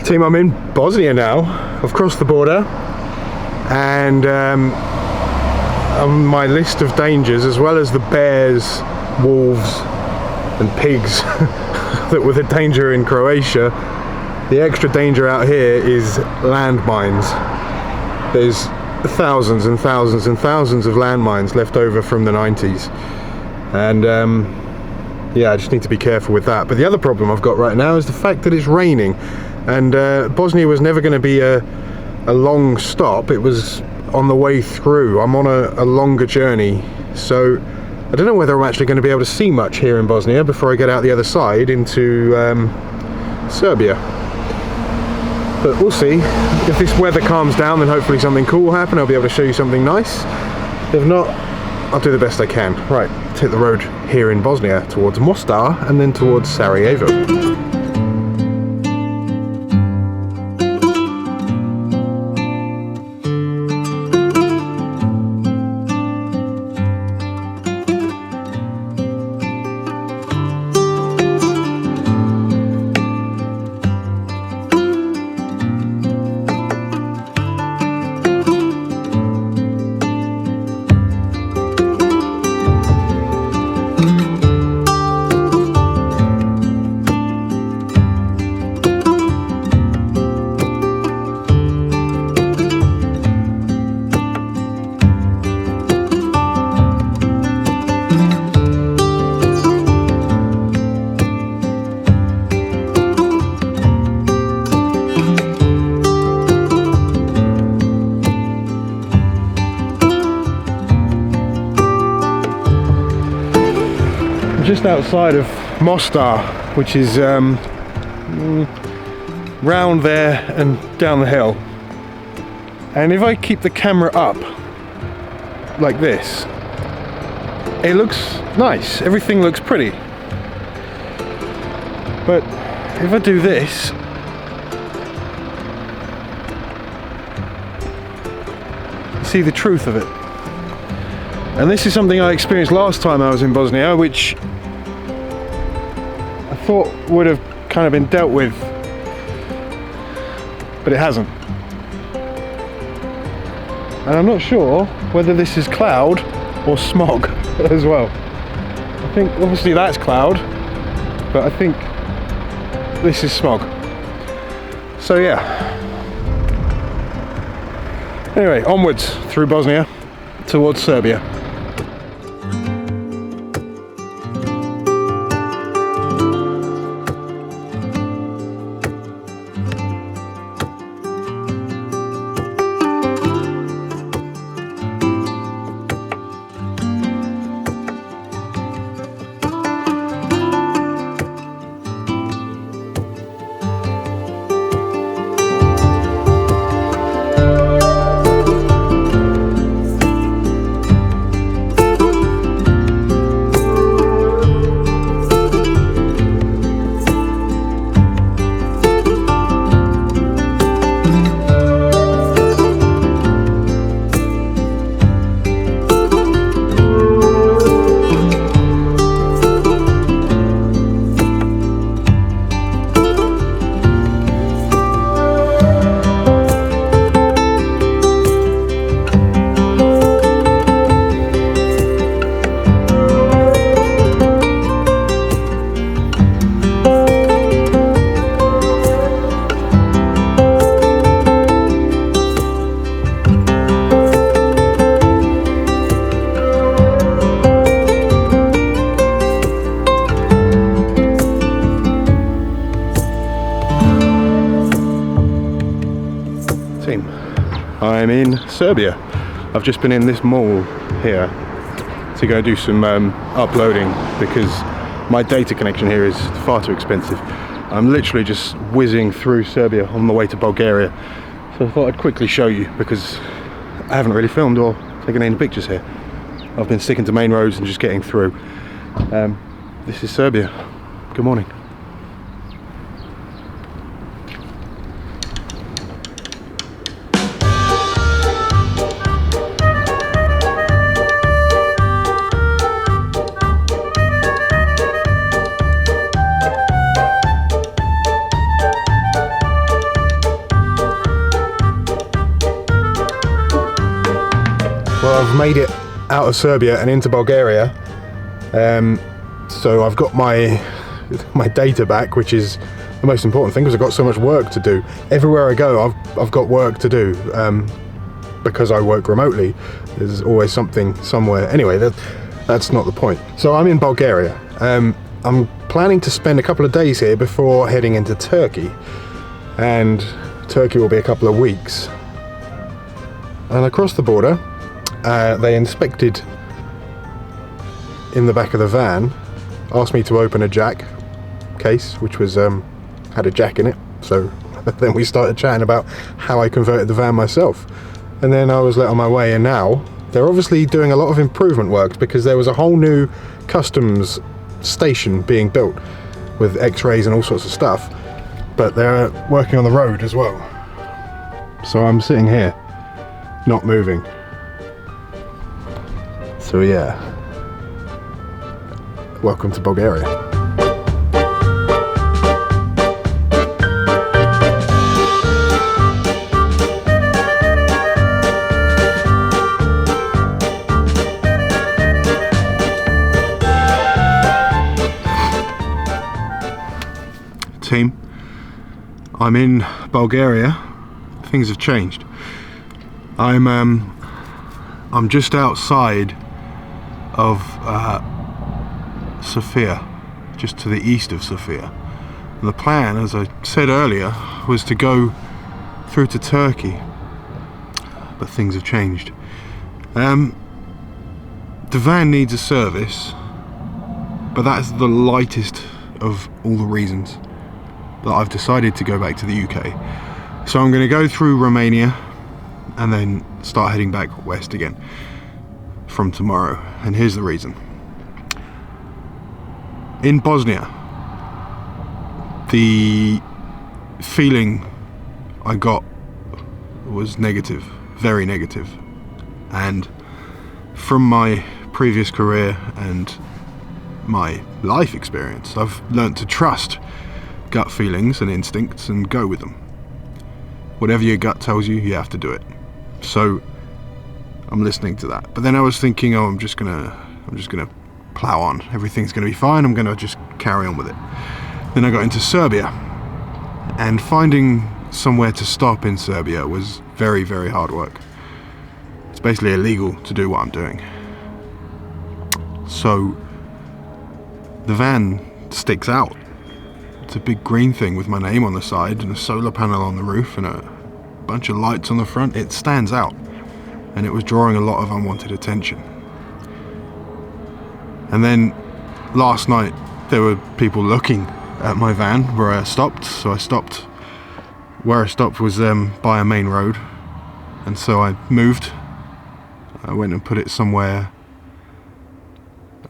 Team, I'm in Bosnia now. I've crossed the border, and on my list of dangers, as well as the bears, wolves and pigs that were the danger in Croatia, the extra danger out here is landmines. There's thousands and thousands and thousands of landmines left over from the 90s, and yeah, I just need to be careful with that. But the other problem I've got right now is the fact that it's raining, and Bosnia was never going to be a long stop. It was on the way through. I'm on a longer journey, so I don't know whether I'm actually going to be able to see much here in Bosnia before I get out the other side into Serbia. But we'll see. If this weather calms down, then hopefully something cool will happen. I'll be able to show you something nice. If not, I'll do the best I can. Right, take the road here in Bosnia towards Mostar and then towards Sarajevo. Just outside of Mostar, which is round there and down the hill. And if I keep the camera up like this, it looks nice, everything looks pretty. But if I do this, you see the truth of it. And this is something I experienced last time I was in Bosnia, which I thought would have kind of been dealt with, but it hasn't. And I'm not sure whether this is cloud or smog as well. I think obviously that's cloud, but I think this is smog. So yeah. Anyway, onwards through Bosnia towards Serbia. I'm in Serbia. I've just been in this mall here to go do some uploading because my data connection here is far too expensive. I'm literally just whizzing through Serbia on the way to Bulgaria, so I thought I'd quickly show you because I haven't really filmed or taken any pictures here. I've been sticking to main roads and just getting through. This is Serbia. Good morning. I've made it out of Serbia and into Bulgaria. So I've got my data back, which is the most important thing, because I've got so much work to do. Everywhere I go, I've got work to do, because I work remotely. There's always something somewhere. Anyway, that's not the point. So I'm in Bulgaria. I'm planning to spend a couple of days here before heading into Turkey, and Turkey will be a couple of weeks. And across the border, they inspected in the back of the van, asked me to open a jack case, which was had a jack in it. So then we started chatting about how I converted the van myself, and then I was let on my way. And now they're obviously doing a lot of improvement work, because there was a whole new customs station being built with x-rays and all sorts of stuff, but they're working on the road as well. So I'm sitting here not moving. So yeah, welcome to Bulgaria. Team, I'm in Bulgaria. Things have changed. I'm just outside of Sofia, just to the east of Sofia. And the plan, as I said earlier, was to go through to Turkey, but things have changed. The van needs a service, but that's the lightest of all the reasons that I've decided to go back to the UK. So I'm going to go through Romania and then start heading back west again from tomorrow. And here's the reason. In Bosnia, the feeling I got was negative, very negative. And from my previous career and my life experience, I've learnt to trust gut feelings and instincts and go with them. Whatever your gut tells you, you have to do it. So I'm listening to that. But then I was thinking, oh, I'm just gonna plow on. Everything's gonna be fine. I'm gonna just carry on with it. Then I got into Serbia, and finding somewhere to stop in Serbia was very, very hard work. It's basically illegal to do what I'm doing. So the van sticks out. It's a big green thing with my name on the side and a solar panel on the roof and a bunch of lights on the front. It stands out, and it was drawing a lot of unwanted attention. And then last night there were people looking at my van where I stopped, so I stopped. Where I stopped was by a main road, and so I moved. I went and put it somewhere.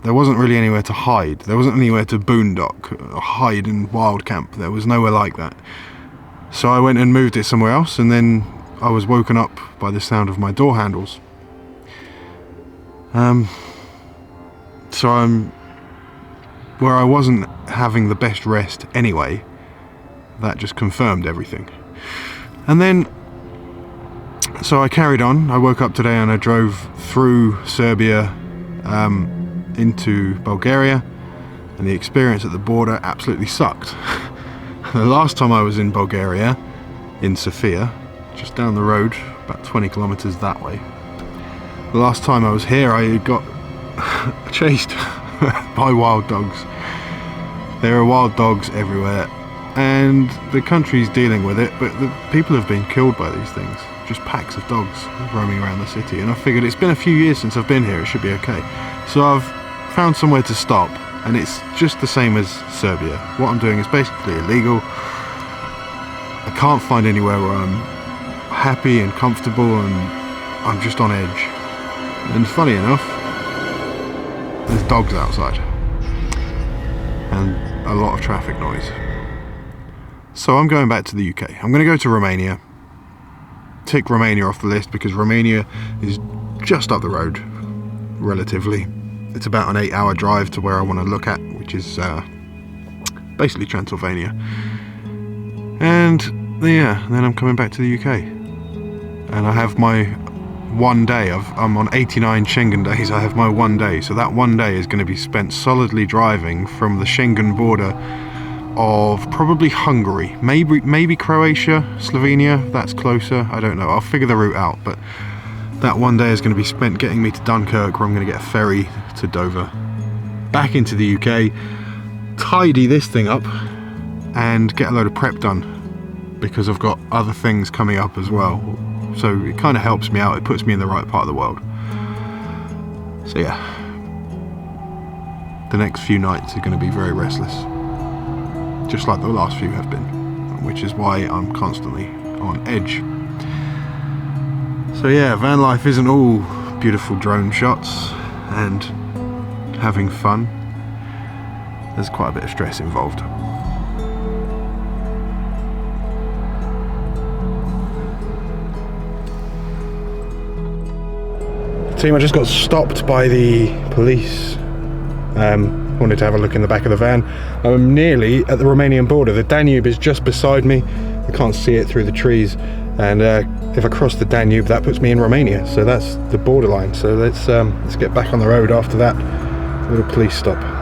There wasn't really anywhere to hide. There wasn't anywhere to boondock, or hide and wild camp. There was nowhere like that. So I went and moved it somewhere else, and then I was woken up by the sound of my door handles. So I'm where I wasn't having the best rest anyway. That just confirmed everything. And then, so I carried on. I woke up today and I drove through Serbia into Bulgaria, and the experience at the border absolutely sucked. The last time I was in Bulgaria, in Sofia, just down the road, about 20 kilometers that way. The last time I was here, I got chased by wild dogs. There are wild dogs everywhere, and the country's dealing with it, but the people have been killed by these things. Just packs of dogs roaming around the city, and I figured it's been a few years since I've been here, it should be okay. So I've found somewhere to stop, and it's just the same as Serbia. What I'm doing is basically illegal. I can't find anywhere where I'm happy and comfortable, and I'm just on edge. And funny enough, there's dogs outside and a lot of traffic noise. So I'm going back to the UK. I'm going to go to Romania, tick Romania off the list, because Romania is just up the road, relatively. It's about an 8-hour drive to where I want to look at, which is basically Transylvania. And yeah, then I'm coming back to the UK. And I have my one day. I'm on 89 Schengen days. I have my one day, so that one day is going to be spent solidly driving from the Schengen border of probably Hungary, maybe Croatia, Slovenia. That's closer. I don't know. I'll figure the route out. But that one day is going to be spent getting me to Dunkirk, where I'm going to get a ferry to Dover, back into the UK, tidy this thing up, and get a load of prep done, because I've got other things coming up as well. So it kind of helps me out. It puts me in the right part of the world. So yeah, the next few nights are going to be very restless, just like the last few have been, which is why I'm constantly on edge. So yeah, van life isn't all beautiful drone shots and having fun. There's quite a bit of stress involved. Team, I just got stopped by the police. Wanted to have a look in the back of the van. I'm nearly at the Romanian border. The Danube is just beside me. I can't see it through the trees. And if I cross the Danube, that puts me in Romania. So that's the borderline. So let's get back on the road after that little police stop.